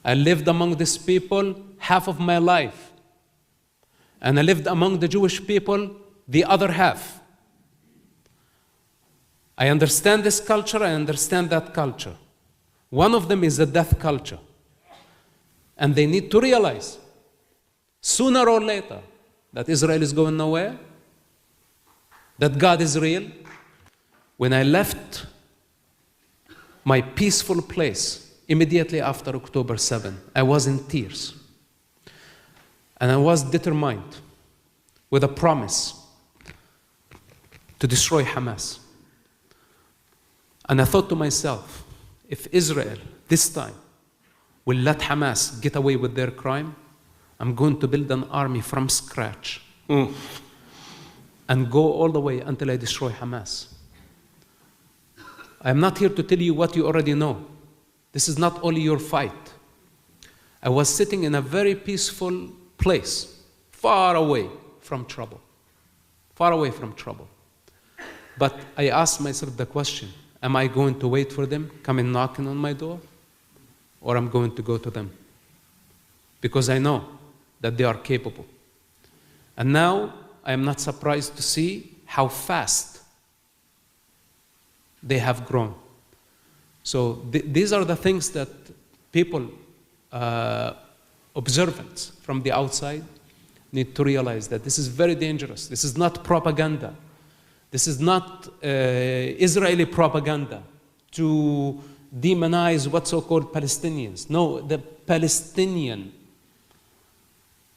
I lived among these people half of my life. And I lived among the Jewish people the other half. I understand this culture, I understand that culture. One of them is the death culture. And they need to realize, sooner or later, that Israel is going nowhere, that God is real. When I left my peaceful place immediately after October 7, I was in tears. And I was determined with a promise to destroy Hamas. And I thought to myself, if Israel this time will let Hamas get away with their crime, I'm going to build an army from scratch and go all the way until I destroy Hamas. I'm not here to tell you what you already know. This is not only your fight. I was sitting in a very peaceful place, far away from trouble. Far away from trouble. But I asked myself the question, am I going to wait for them coming knocking on my door? Or I'm going to go to them? Because I know that they are capable. And now I am not surprised to see how fast they have grown. So these are the things that people, observants from the outside, need to realize that this is very dangerous. This is not propaganda. This is not Israeli propaganda to demonize what so-called Palestinians. No, the Palestinian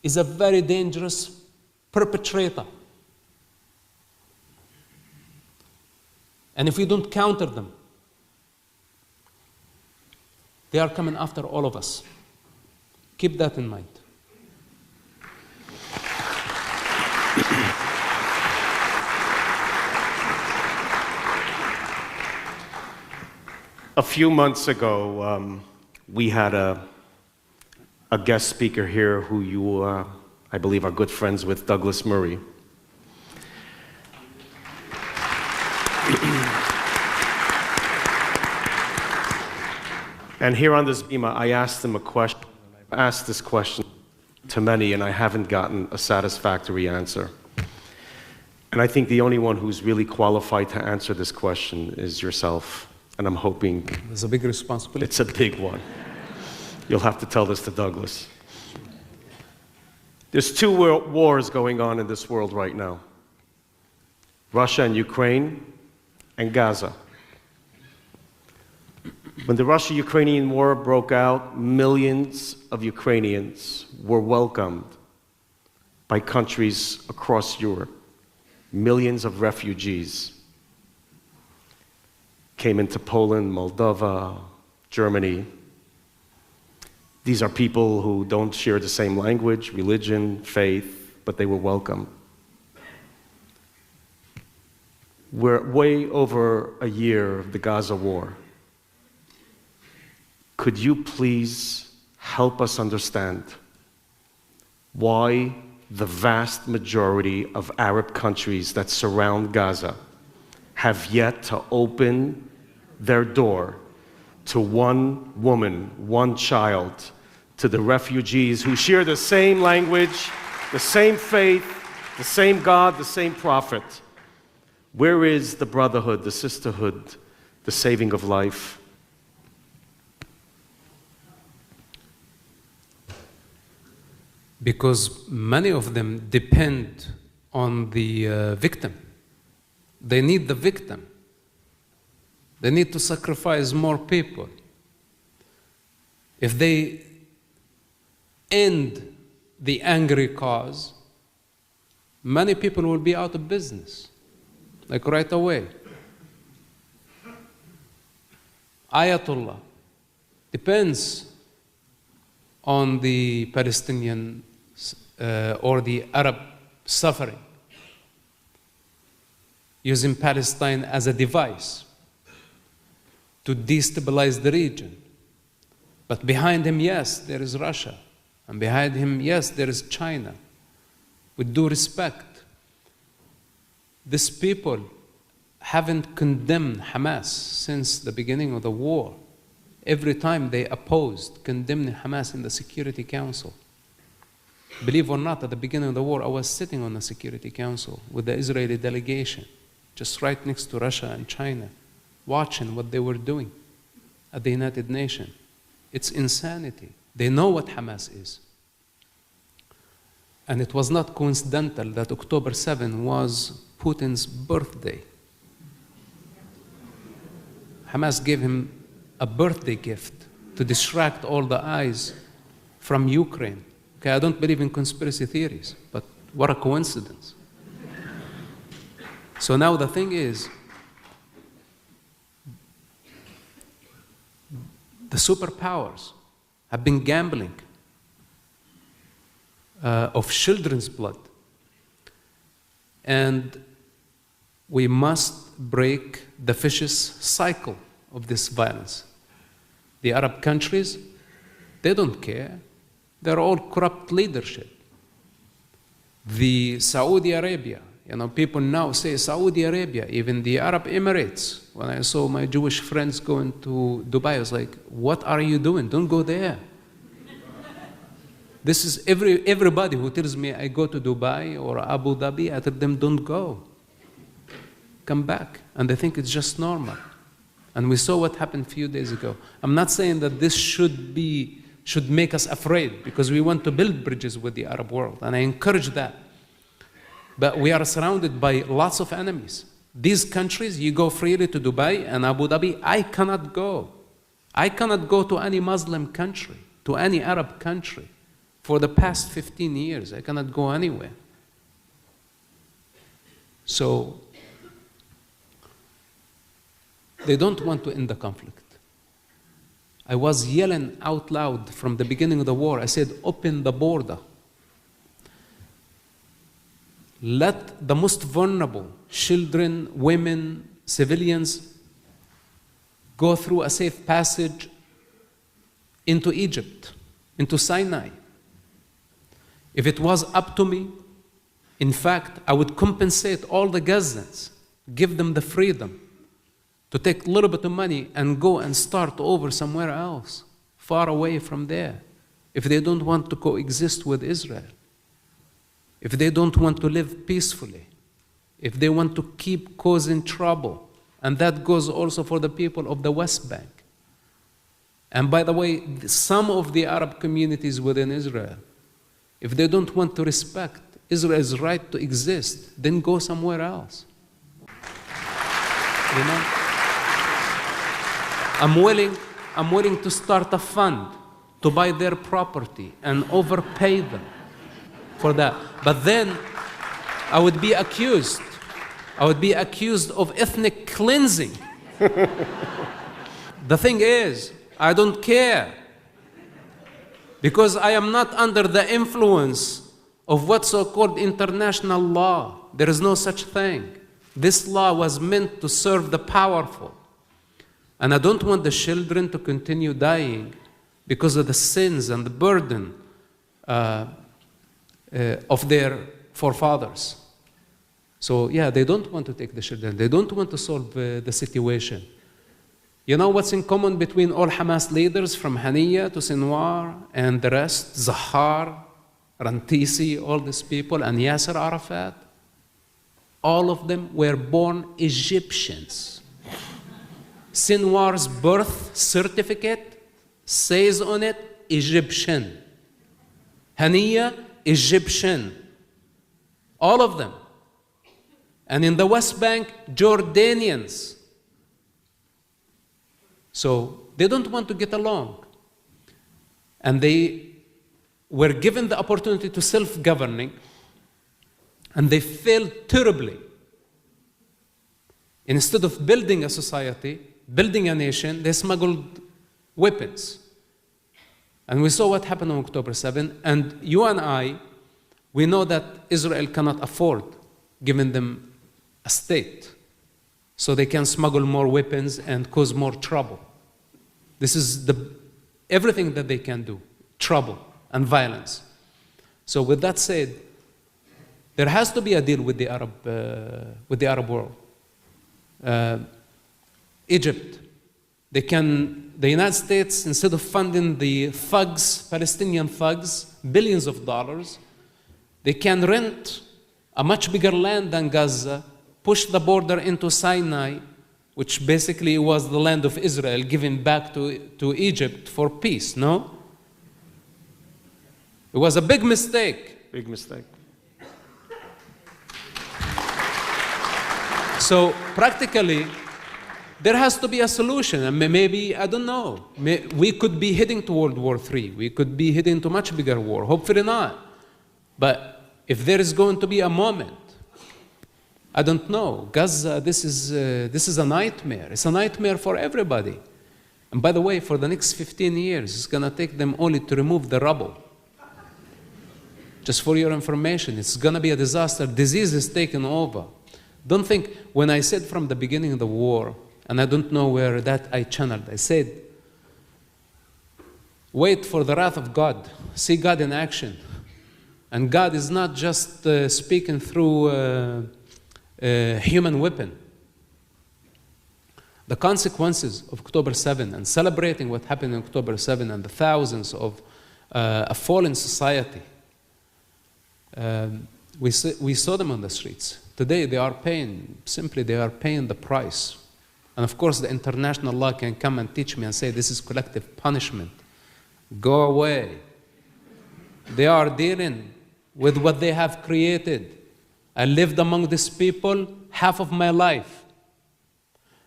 is a very dangerous perpetrator. And if we don't counter them, they are coming after all of us. Keep that in mind. A few months ago, we had a guest speaker here who you, I believe, are good friends with, Douglas Murray. And here on this bima, I asked him a question. I've asked this question to many, and I haven't gotten a satisfactory answer. And I think the only one who's really qualified to answer this question is yourself. And I'm hoping... It's a big responsibility. It's a big one. You'll have to tell this to Douglas. There's two wars going on in this world right now. Russia and Ukraine, and Gaza. When the Russia-Ukrainian war broke out, millions of Ukrainians were welcomed by countries across Europe. Millions of refugees came into Poland, Moldova, Germany. These are people who don't share the same language, religion, faith, but they were welcome. We're way over a year of the Gaza war. Could you please help us understand why the vast majority of Arab countries that surround Gaza have yet to open their door to one woman, one child, to the refugees who share the same language, the same faith, the same God, the same prophet? Where is the brotherhood, the sisterhood, the saving of life? Because many of them depend on the victim. They need the victim. They need to sacrifice more people. If they end the angry cause, many people will be out of business, like right away. Ayatollah depends on the Palestinian or the Arab suffering, using Palestine as a device to destabilize the region. But behind him, yes, there is Russia. And behind him, yes, there is China. With due respect, these people haven't condemned Hamas since the beginning of the war. every time they opposed condemning Hamas in the Security Council. Believe it or not, at the beginning of the war, I was sitting on the Security Council with the Israeli delegation, just right next to Russia and China, watching what they were doing at the United Nations. It's insanity. They know what Hamas is. And it was not coincidental that October 7 was Putin's birthday. Hamas gave him a birthday gift to distract all the eyes from Ukraine. Okay, I don't believe in conspiracy theories, but what a coincidence. So now the thing is, the superpowers have been gambling of children's blood. And we must break the vicious cycle of this violence. The Arab countries, they don't care. They're all corrupt leadership. The Saudi Arabia, people now say Saudi Arabia, even the Arab Emirates. When I saw my Jewish friends going to Dubai, I was like, what are you doing? Don't go there. This is everybody who tells me I go to Dubai or Abu Dhabi, I tell them don't go. Come back. And they think it's just normal. And we saw what happened a few days ago. I'm not saying that this should make us afraid, because we want to build bridges with the Arab world, and I encourage that. But we are surrounded by lots of enemies. These countries, you go freely to Dubai and Abu Dhabi, I cannot go. I cannot go to any Muslim country, to any Arab country. For the past 15 years, I cannot go anywhere. So, they don't want to end the conflict. I was yelling out loud from the beginning of the war. I said, open the border. Let the most vulnerable, children, women, civilians, go through a safe passage into Egypt, into Sinai. If it was up to me, in fact, I would compensate all the Gazans, give them the freedom to take a little bit of money and go and start over somewhere else, far away from there, if they don't want to coexist with Israel, if they don't want to live peacefully, if they want to keep causing trouble. And that goes also for the people of the West Bank. And by the way, some of the Arab communities within Israel, if they don't want to respect Israel's right to exist, then go somewhere else. I'm willing to start a fund to buy their property and overpay them for that. But then I would be accused of ethnic cleansing. The thing is, I don't care, because I am not under the influence of what's so-called international law. There is no such thing. This law was meant to serve the powerful. And I don't want the children to continue dying because of the sins and the burden of their forefathers. So yeah, they don't want to take the children. They don't want to solve the situation. You know what's in common between all Hamas leaders, from Haniya to Sinwar and the rest, Zahar, Rantisi, all these people, and Yasser Arafat? All of them were born Egyptians. Sinwar's birth certificate says on it, Egyptian. Haniya, Egyptian. All of them. And in the West Bank, Jordanians. So they don't want to get along. And they were given the opportunity to self-governing, and they failed terribly. Instead of building a society, building a nation, they smuggled weapons. And we saw what happened on October 7, and you and I, we know that Israel cannot afford giving them a state, so they can smuggle more weapons and cause more trouble. This is everything that they can do, trouble and violence. So with that said, there has to be a deal with the Arab world. Egypt, The United States, instead of funding the thugs, Palestinian thugs, billions of dollars, they can rent a much bigger land than Gaza, push the border into Sinai, which basically was the land of Israel given back to Egypt for peace, no? It was a big mistake. Big mistake. So practically, there has to be a solution, and maybe, I don't know, we could be heading to World War III. We could be heading to much bigger war. Hopefully not. But if there is going to be a moment, I don't know. Gaza, this is a nightmare. It's a nightmare for everybody. And by the way, for the next 15 years, it's going to take them only to remove the rubble. Just for your information, it's going to be a disaster. Disease is taking over. Don't think, when I said from the beginning of the war, and I don't know where that I channeled, I said, wait for the wrath of God. See God in action. And God is not just speaking through a human weapon. The consequences of October 7 and celebrating what happened on October 7 and the thousands of a fallen society, we saw them on the streets. Today they are paying the price. And of course the international law can come and teach me and say this is collective punishment. Go away. They are dealing with what they have created. I lived among these people half of my life.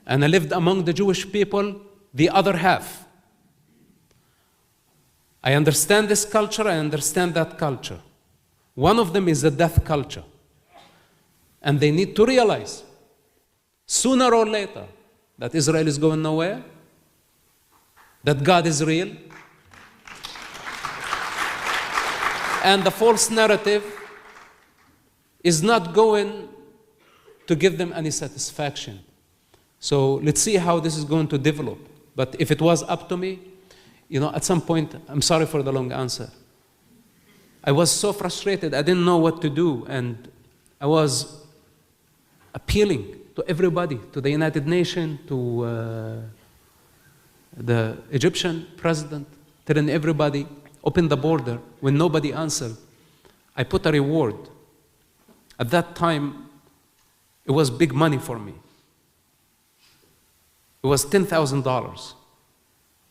And I lived among the Jewish people the other half. I understand this culture, I understand that culture. One of them is the death culture. And they need to realize, sooner or later, that Israel is going nowhere, that God is real, and the false narrative is not going to give them any satisfaction. So let's see how this is going to develop. But if it was up to me, at some point, I'm sorry for the long answer, I was so frustrated, I didn't know what to do, and I was appealing to everybody, to the United Nations, to the Egyptian president, telling everybody, open the border. When nobody answered, I put a reward. At that time, it was big money for me. It was $10,000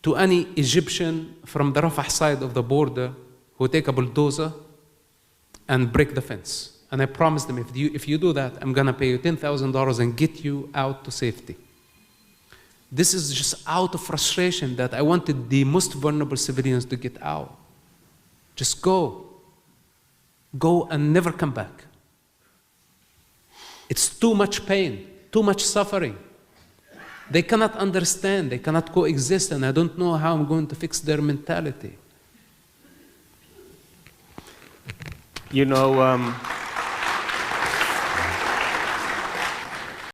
to any Egyptian from the Rafah side of the border who take a bulldozer and break the fence. And I promised them, if you do that, I'm going to pay you $10,000 and get you out to safety. This is just out of frustration that I wanted the most vulnerable civilians to get out. Just go. Go and never come back. It's too much pain, too much suffering. They cannot understand, they cannot coexist, and I don't know how I'm going to fix their mentality. You know,